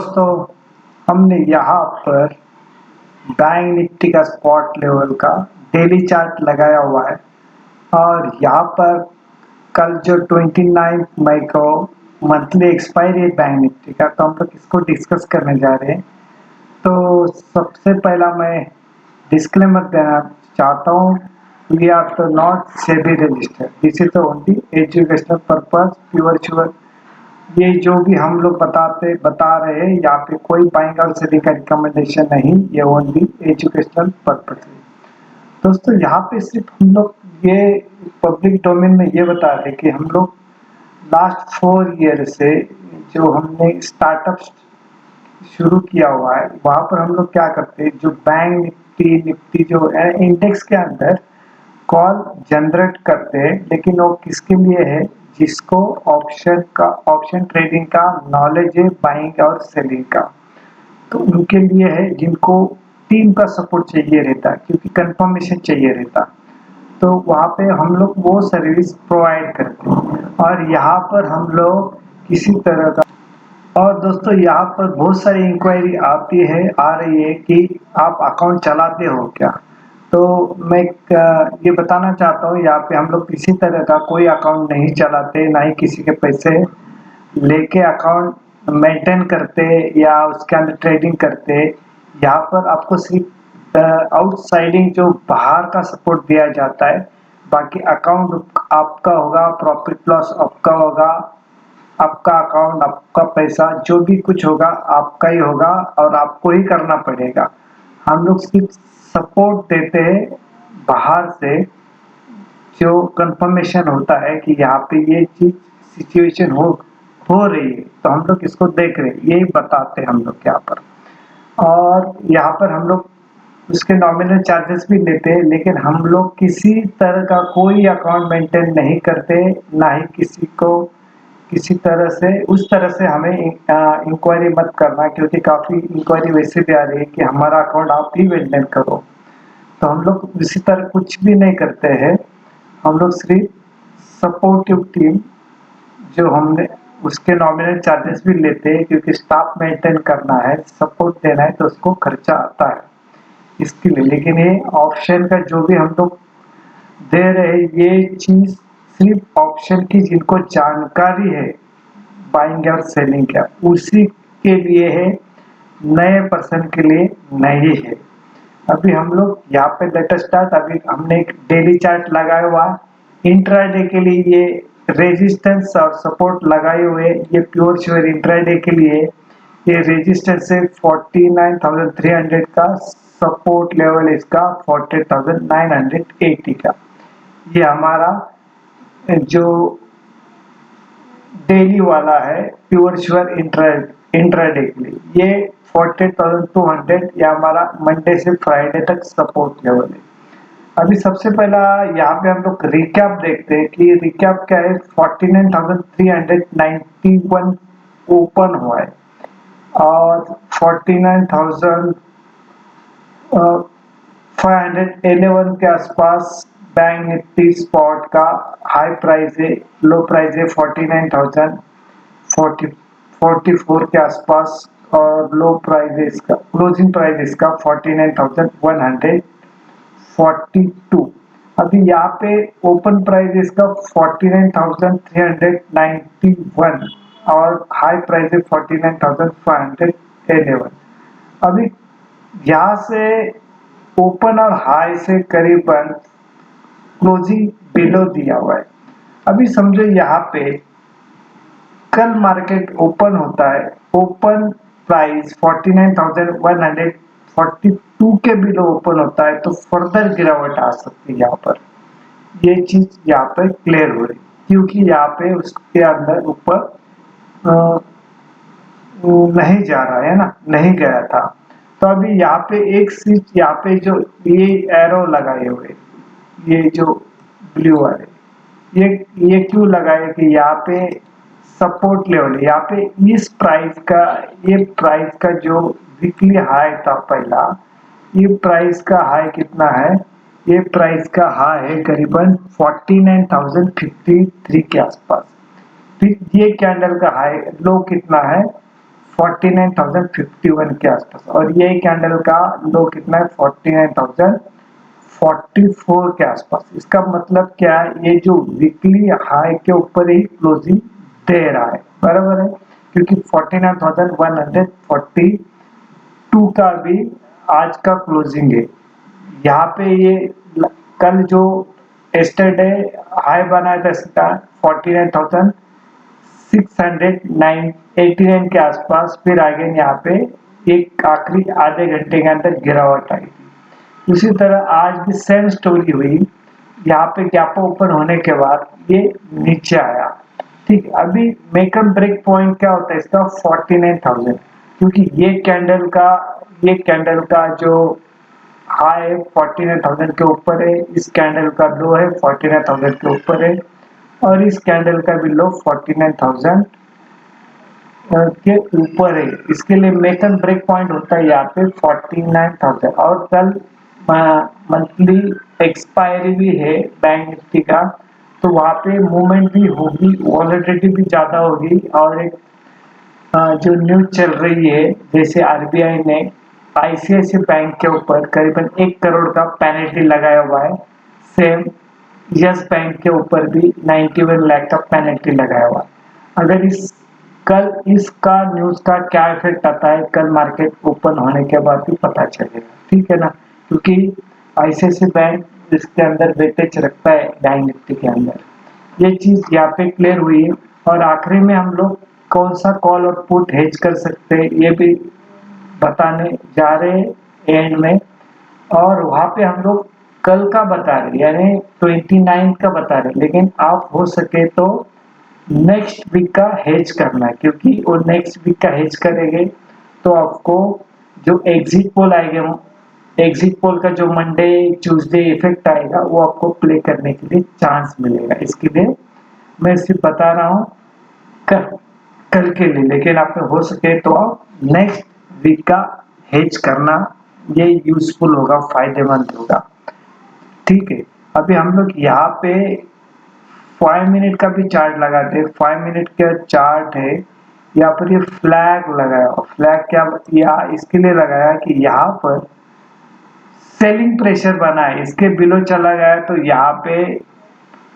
दोस्तों, हमने यहाँ पर बैंक निफ्टी का स्पॉट लेवल का डेली चार्ट लगाया हुआ है और यहाँ पर कल जो 29 मई को मंथली एक्सपायरी है बैंक निफ्टी का, तो हम लोग इसको डिस्कस करने जा रहे हैं। तो सबसे पहला मैं डिस्क्लेमर देना चाहता हूँ, वी आर तो not SEBI registered, this is only educational purpose pure sure. ये जो भी हम लोग बता रहे हैं यहाँ पे कोई बाइंग और सेलिंग का रिकमेंडेशन नहीं, ये ओनली एजुकेशनल पर्पज है। दोस्तों यहाँ पे सिर्फ हम लोग ये पब्लिक डोमेन में ये बता रहे कि हम लोग लास्ट 4 ईयर से जो हमने स्टार्टअप शुरू किया हुआ है वहाँ पर हम लोग क्या करते हैं, जो बैंक निफ्टी जो इंडेक्स के अंदर कॉल जनरेट करते हैं, लेकिन वो किसके लिए है, जिसको ऑप्शन ट्रेडिंग का नॉलेज है, बाइंग और सेलिंग का, तो उनके लिए है जिनको टीम का सपोर्ट चाहिए रहता है, क्योंकि कंफर्मेशन चाहिए रहता, तो वहाँ पे हम लोग वो सर्विस प्रोवाइड करते हैं। और यहाँ पर हम लोग किसी तरह का, और दोस्तों यहाँ पर बहुत सारी इंक्वायरी आ रही है कि आप अकाउंट चलाते हो क्या। तो मैं ये बताना चाहता हूँ, यहाँ पे हम लोग किसी तरह का कोई अकाउंट नहीं चलाते, ना ही किसी के पैसे लेके अकाउंट मेंटेन करते या उसके अंदर ट्रेडिंग करते। यहाँ पर आपको सिर्फ आउटसाइडिंग जो बाहर का सपोर्ट दिया जाता है, बाकी अकाउंट आपका होगा, प्रॉफिट लॉस आपका होगा, आपका अकाउंट, आपका पैसा, जो भी कुछ होगा आपका ही होगा और आपको ही करना पड़ेगा। हम लोग सिर्फ सपोर्ट देते हैं बाहर से, जो कंफर्मेशन होता है कि यहाँ पे ये चीज सिचुएशन हो रही है, तो हम लोग इसको देख रहे हैं, यही बताते हैं हम लोग यहाँ पर। और यहाँ पर हम लोग उसके नॉमिनल चार्जेस भी लेते हैं, लेकिन हम लोग किसी तरह का कोई अकाउंट मेंटेन नहीं करते, ना ही किसी को किसी तरह से उस तरह से हमें इंक्वायरी मत करना, क्योंकि काफ़ी इंक्वायरी वैसे भी आ रही है कि हमारा अकाउंट आप ही मेंटेन करो। तो हम लोग इसी तरह कुछ भी नहीं करते हैं, हम लोग सिर्फ सपोर्टिव टीम जो हमने उसके नॉमिनल चार्जेस भी लेते हैं, क्योंकि स्टाफ मेंटेन करना है, सपोर्ट देना है, तो उसको खर्चा आता है इसके लिए। लेकिन ये ऑप्शन का जो भी हम लोग दे रहे, ये चीज सिर्फ ऑप्शन की जिनको जानकारी है बाइंग और सेलिंग का, उसी के लिए है, नए पर्सन के लिए नहीं है। अभी हम लोग यहाँ पे लेटेस्ट स्टार्ट, अभी हमने एक डेली चार्ट लगाया हुआ, इंट्राडे के लिए ये रेजिस्टेंस और सपोर्ट लगाए हुए, ये प्योर श्योर इंट्राडे के लिए ये रेजिस्टेंस है 49,300 का, सपोर्ट लेवल इसका 40,980 का। ये हमारा जो डेली वाला है प्योर श्योर इंट्राडे के लिए, ये 40,200 या हमारा मंडे से फ्राइडे तक सपोर्ट लेवल है। अभी सबसे पहला यहाँ पे हम लोग रिकैप देखते हैं कि रिकैप क्या है। 49,391 ओपन हुआ है और 49,511 के आसपास बैंक निफ्टी स्पॉट का हाई प्राइस है, लो प्राइस है 49,044 के आसपास, और लो प्राइस है इसका, क्लोजिंग प्राइस इसका 49,142। अभी यहाँ पे ओपन प्राइस इसका 49,391 और हाई प्राइस है 49,511। अभी यहाँ से ओपन और हाई से करीबन क्लोजिंग बिलो दिया हुआ है। अभी समझो यहाँ पे कल मार्केट ओपन होता है, ओपन प्राइस 49,142 के बिलो ओपन होता है, तो फर्दर गिरावट आ सकती है यहाँ पर। ये चीज यहाँ पे क्लियर हो रही, क्योंकि यहाँ पे उसके अंदर ऊपर नहीं जा रहा है ना, नहीं गया था। तो अभी यहाँ पे एक स्विच, यहाँ पे जो ये एरो लगाए हुए, ये जो ब्लू वाले, ये क्यों लगाए कि यहाँ पे सपोर्ट लेवल है। यहाँ पे इस प्राइस का, ये प्राइस का जो वीकली हाई था पहला, ये प्राइस का हाई कितना है, ये प्राइस का हाई है करीबन 49,053 के आसपास। फिर ये कैंडल का हाई लो कितना है 49,051 के आसपास, और ये कैंडल का लो कितना है 49,044 के आसपास। इसका मतलब क्या है, ये जो वीकली हाई के ऊपर ही क्लोजिंग दे रहा है, बराबर है, क्योंकि 49,142 का भी आज का क्लोजिंग है। यहाँ पे ये कल जो एस्टरडे हाई बनाया था इसका 49,689 के आसपास, फिर आगे यहाँ पे एक आखिरी आधे घंटे के अंदर गिरावट आई थी। उसी तरह आज भी सेम स्टोरी हुई, यहाँ पे गैप ओपन होने के बाद ये नीचे आया। ठीक है, अभी मेकअप ब्रेक पॉइंट क्या होता है इसका 49,000, क्योंकि ये कैंडल का जो हाई 49,000 के ऊपर है, इस कैंडल का लो है 49,000 के ऊपर है, और इस कैंडल का भी लो 49,000 के ऊपर है। इसके लिए मेक एंड ब्रेक पॉइंट होता है यहाँ पे 49,000। और कल मंथली एक्सपायरी भी है बैंक निफ्टी का, तो वहाँ पे मूवमेंट भी होगी, वॉलेटिलिटी भी ज्यादा होगी। और एक जो न्यूज चल रही है, जैसे आरबीआई ने आईसीआईसी बैंक के ऊपर करीबन 1 करोड़ का पेनल्टी लगाया हुआ है, सेम यस बैंक के ऊपर भी 91 लाख का पेनल्टी लगाया हुआ है। अगर कल इसका न्यूज का क्या इफेक्ट आता है, कल मार्केट ओपन होने के बाद भी पता चलेगा, ठीक है ना, क्योंकि आईसीआईसी बैंक इसके अंदर वेटेज रखता है बैंक निफ्टी के अंदर। ये चीज यहाँ पे क्लियर हुई है। और आखिरी में हम लोग कौन सा कॉल और पुट हेज कर सकते हैं ये भी बताने जा रहे हैं एंड में। और वहां पे हम लोग कल का बता रहे, यानी 29 का बता रहे, लेकिन आप हो सके तो नेक्स्ट वीक का हेज करना है, क्योंकि वो नेक्स्ट वीक का हेज करेंगे तो आपको जो एग्जिट पोल का जो मंडे ट्यूसडे इफेक्ट आएगा वो आपको प्ले करने के लिए चांस मिलेगा। इसके लिए मैं सिर्फ बता रहा हूँ कल कल के लिए, लेकिन आप हो सके तो आप नेक्स्ट वीक का हेज करना, ये यूजफुल होगा, फायदेमंद होगा। ठीक है, अभी हम लोग यहाँ पे 5 मिनट का भी चार्ट लगाते हैं। 5 मिनट का चार्ट है, यहाँ पर ये फ्लैग लगाया, फ्लैग क्या या इसके लिए लगाया कि यहाँ पर सेलिंग प्रेशर बना है, इसके बिलो चला गया तो यहाँ पे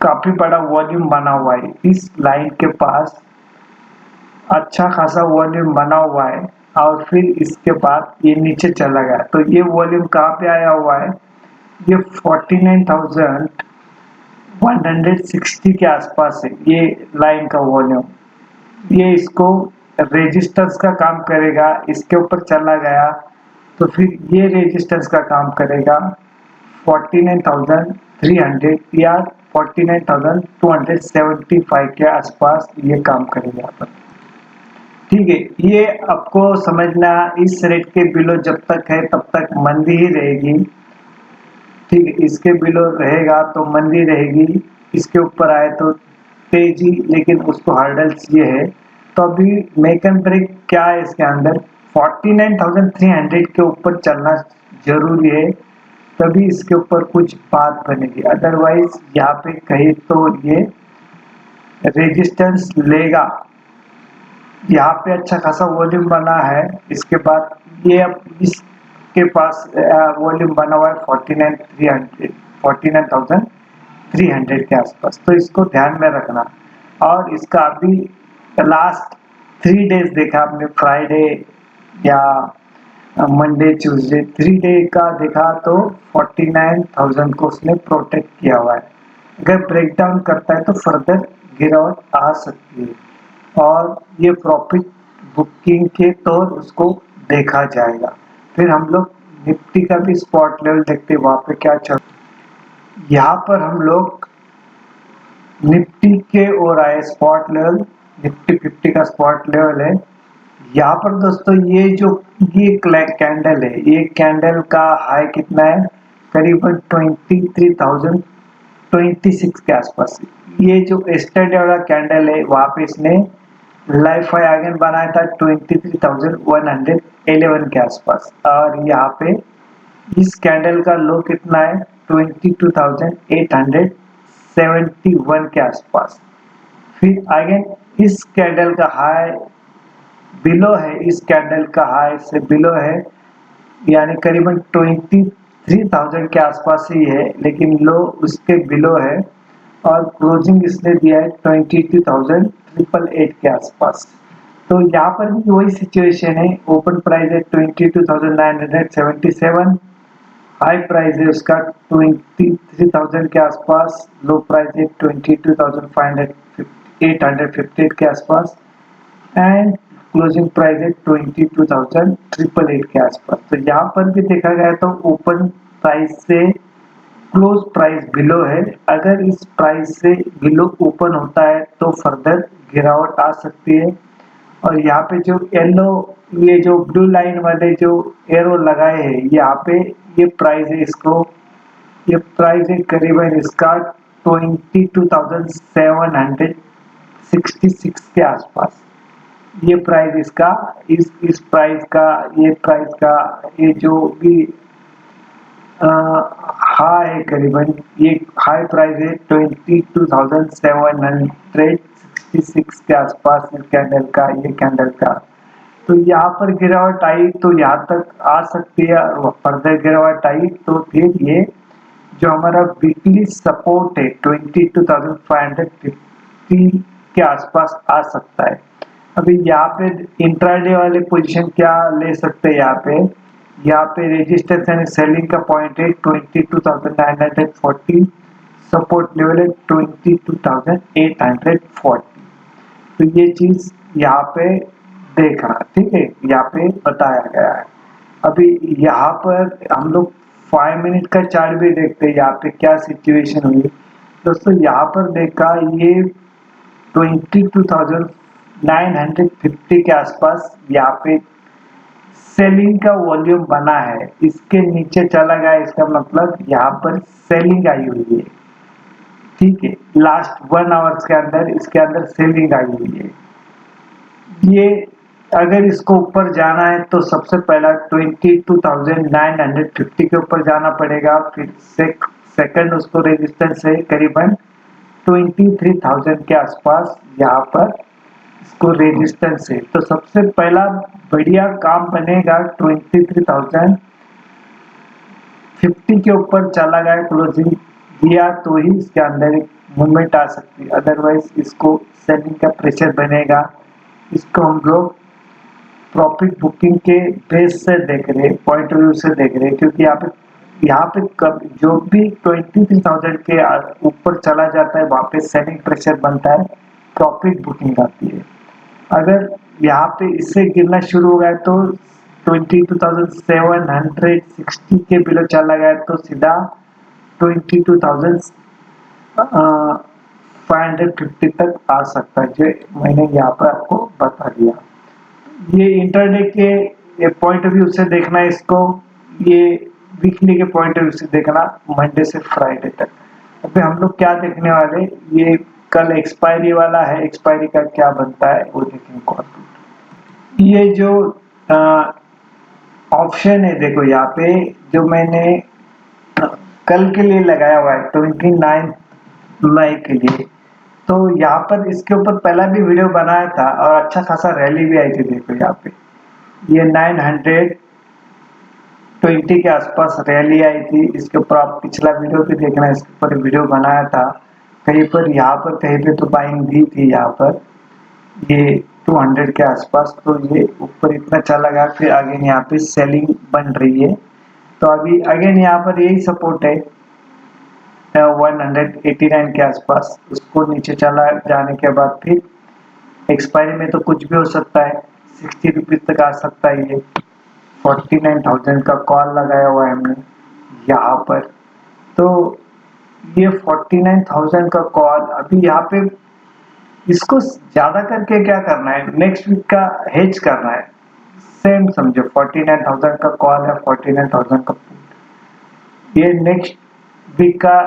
काफी बड़ा वॉल्यूम बना हुआ है, इस लाइन के पास अच्छा खासा वॉल्यूम बना हुआ है, और फिर इसके बाद ये नीचे चला गया। तो ये वॉल्यूम कहाँ पे आया हुआ है, ये 49,160 के आसपास है, ये लाइन का वॉल्यूम। ये इसको रेजिस्टेंस का काम करेगा, इसके ऊपर चला गया तो फिर ये रेजिस्टेंस का काम करेगा 49,300 या 49,275 के आसपास ये काम करेगा यहाँ पर। ठीक है, ये आपको समझना, इस रेट के बिलो जब तक है तब तक मंदी ही रहेगी। ठीक है, इसके बिलो रहेगा तो मंदी रहेगी, इसके ऊपर आए तो तेजी, लेकिन उसको हर्डल्स ये है। तो अभी मेक एंड ब्रेक क्या है इसके अंदर 49,300 के ऊपर चलना जरूरी है, तभी इसके ऊपर कुछ बात बनेगी। अदरवाइज यहाँ पे कहीं तो ये रेजिस्टेंस लेगा। यहाँ पे अच्छा खासा वॉल्यूम बना है, इसके बाद ये अब इसके पास वॉल्यूम बना हुआ है 49,300 के आसपास, तो इसको ध्यान में रखना। और इसका अभी लास्ट 3 डेज देखा आपने, फ्राइडे या मंडे ट्यूसडे 3 डे का देखा तो 49,000 को उसने प्रोटेक्ट किया हुआ है। अगर ब्रेकडाउन करता है तो फर्दर गिरावट आ सकती है, और ये प्रॉफिट बुकिंग के तौर उसको देखा जाएगा। फिर हम लोग निफ्टी का भी स्पॉट लेवल देखते हैं, वहां पे क्या चल, यहाँ पर हम लोग निफ्टी के ओर आए। स्पॉट लेवल निफ्टी 50 का स्पॉट लेवल है यहाँ पर दोस्तों। ये कैंडल है, ये कैंडल का हाई कितना है, करीबन 23,026 के आसपास। ये जो एस्टरडे वाला कैंडल है वहां पे इसने लाइफ हाई अगेन बनाया था 23,111 के आसपास, और यहाँ पे इस कैंडल का लो कितना है 22,871 के आसपास। फिर अगेन इस कैंडल का हाई बिलो है, इस कैंडल का हाई से बिलो है, यानी करीबन 23,000 के आसपास ही है, लेकिन लो उसके बिलो है और क्लोजिंग इसने दिया है 22,888 के आसपास। तो यहाँ पर भी वही सिचुएशन है, ओपन प्राइस है 22,977, हाई प्राइस है उसका 23,000 के आसपास, लो प्राइस है 22,858 के आसपास एंड क्लोजिंग प्राइस है 22,888 के आसपास। तो यहाँ पर भी देखा गया तो ओपन प्राइस से क्लोज प्राइस बिलो है, अगर इस प्राइस से बिलो ओपन होता है तो फर्दर गिरावट आ सकती है। और यहाँ पे जो येलो, ये जो ब्लू लाइन वाले जो एरो लगाए हैं यहाँ पे, ये प्राइस है, इसको ये प्राइस है करीबन इसका 22,766 के आसपास। ये प्राइस इसका, इस प्राइस का, ये प्राइस का, ये जो भी हाई है करीबन, ये हाई प्राइस है 22,766 के आसपास इस कैंडल का, ये कैंडल का। तो यहाँ पर गिरावट आई तो यहाँ तक आ सकती है, और फर्दर गिरावट आई तो फिर ये जो हमारा वीकली सपोर्ट है 22,550 के आसपास आ सकता है। अभी यहाँ पे इंट्राडे वाले पोजीशन क्या ले सकते हैं, यहाँ पे रेजिस्टेंस यानी सेलिंग का पॉइंट है 22,940, सपोर्ट लेवल है 22,840। तो ये चीज यहाँ पे देखना, ठीक है, यहाँ पे बताया गया है। अभी यहाँ पर हम लोग 5 मिनट का चार्ट भी देखते हैं, यहाँ पे क्या सिचुएशन हुई दोस्तों। यहाँ पर देखा ये 22,950 के आसपास यहाँ पे सेलिंग का वॉल्यूम बना है, इसके नीचे चला गया, इसका मतलब यहाँ पर सेलिंग आई हुई है, ठीक है। लास्ट 1 आवर्स के अंदर इसके अंदर सेलिंग आई हुई है। ये अगर इसको ऊपर जाना है तो सबसे पहला 22,950 के ऊपर जाना पड़ेगा, फिर सेकंड उसको रेजिस्टेंस है करीबन 23,000 के आसपास, यहाँ पर इसको रेजिस्टेंस है। तो सबसे पहला बढ़िया काम बनेगा 23,050 के ऊपर चला गया, क्लोजिंग दिया तो ही इसके अंदर एक मूवमेंट आ सकती है, अदरवाइज इसको सेलिंग का प्रेशर बनेगा। इसको हम लोग प्रॉफिट बुकिंग के बेस से देख रहे हैं, पॉइंट ऑफ व्यू से देख रहे हैं, क्योंकि यहाँ पे कब जो भी 23,000 के ऊपर चला जाता है वहां पे सेलिंग प्रेशर बनता है, प्रॉफिट बुकिंग आती है। अगर यहाँ पे इससे गिरना शुरू हो गया तो 22,760 के बिलो चला गया तो सीधा 22,550 तक आ सकता है, जो मैंने यहाँ पर आपको बता दिया। ये इंटरडे के पॉइंट ऑफ व्यू से देखना है इसको, ये वीकली के पॉइंट ऑफ व्यू से देखना, मंडे से फ्राइडे तक। अभी हम लोग क्या देखने वाले, ये कल एक्सपायरी वाला है, एक्सपायरी का क्या बनता है वो देखेंगे। ये जो ऑप्शन है देखो यहाँ पे, जो मैंने कल के लिए लगाया हुआ है 29 मई के लिए, तो यहाँ पर इसके ऊपर पहला भी वीडियो बनाया था और अच्छा खासा रैली भी आई थी। देखो यहाँ पे ये 920 के आसपास रैली आई थी, इसके ऊपर आप पिछला वीडियो भी देखना, इसके ऊपर वीडियो बनाया था। कहीं पर यहाँ पर कहीं पे तो बाइंग दी थी, यहाँ पर ये 200 के आसपास, तो ये ऊपर इतना चला गया, फिर अगेन यहाँ पे सेलिंग बन रही है। तो अभी अगेन यहाँ पर यही सपोर्ट है 189 के आसपास, उसको नीचे चला जाने के बाद फिर एक्सपायरी में तो कुछ भी हो सकता है, 60 रुपीज तक आ सकता है। ये 49,000 का कॉल लगाया हुआ है हमने यहाँ पर, तो ये 49,000 का कॉल अभी यहाँ पे इसको ज्यादा करके क्या करना है, नेक्स्ट वीक का हेज करना है। सेम समझो 49,000 का कॉल है, 49,000 का पुट, ये नेक्स्ट वीक का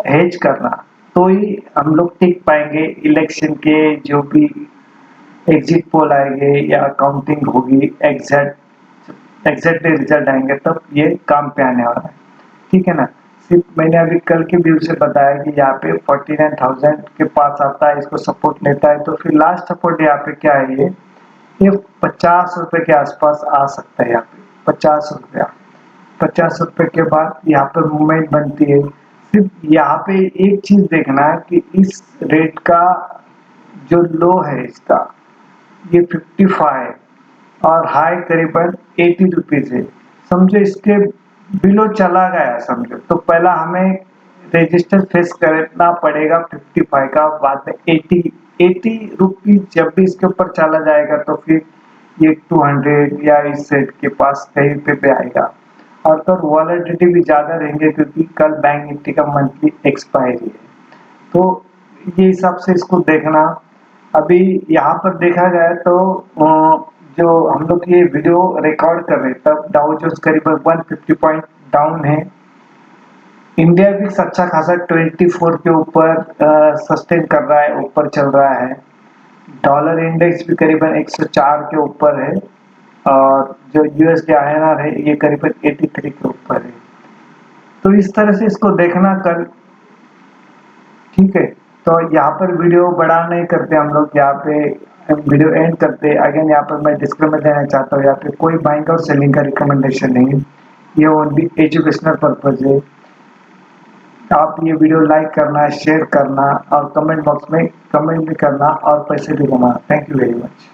हेज करना, तो ही हम लोग टिक पाएंगे। इलेक्शन के जो भी एग्जिट पोल आएंगे या काउंटिंग होगी, एग्जैक्टली रिजल्ट आएंगे, तब ये काम पे आने वाला है, ठीक है ना। सिर्फ मैंने अभी कल के व्यू से बताया कि यहाँ पे 49,000 के पास आता है, इसको सपोर्ट लेता है, तो फिर लास्ट सपोर्ट यहाँ पे क्या है, ये 50 रुपए के आसपास आ सकता है। यहाँ पे 50 रुपया, 50 रुपए के बाद यहाँ पर मूवमेंट बनती है। सिर्फ यहाँ पे एक चीज देखना है कि इस रेट का जो लो है इसका, ये 55 और हाई करीबन 80 रुपीज है। समझो इसके बिलो चला गया समझो, तो पहला हमें रजिस्टर फेस करना पड़ेगा 55 का, बाद में 80 रुपीज जब भी इसके ऊपर चला जाएगा तो फिर ये 200 या इस सेट के पास कहीं पे आएगा। और तो वॉलेटिलिटी भी ज्यादा रहेंगे क्योंकि कल बैंक निफ्टी का मंथली एक्सपायरी है, तो ये हिसाब से इसको देखना। अभी यहाँ पर देखा जाए तो जो हम लोग ये वीडियो रिकॉर्ड कर रहे हैं तब डाउ जोन्स करीबन 150 पॉइंट डाउन है। इंडिया भी अच्छा खासा 24 के ऊपर सस्टेन कर रहा है, ऊपर चल रहा है। डॉलर इंडेक्स भी करीबन 104 के ऊपर है और जो यूएसडी आईएनआर है ये करीबन 83 के ऊपर है। तो इस तरह से इसको देखना कल, ठीक है। तो यहाँ पर वीडियो बड़ा नहीं करते हम लोग, यहाँ पे वीडियो एंड करते। अगेन यहाँ पर मैं डिस्क्लेमर देना चाहता हूँ, यहाँ पे कोई बाइंग और सेलिंग का रिकमेंडेशन नहीं, ये ओनली एजुकेशनल पर्पज है। आप ये वीडियो लाइक करना, शेयर करना और कमेंट बॉक्स में कमेंट भी करना और पैसे भी कमाना। Thank you very much.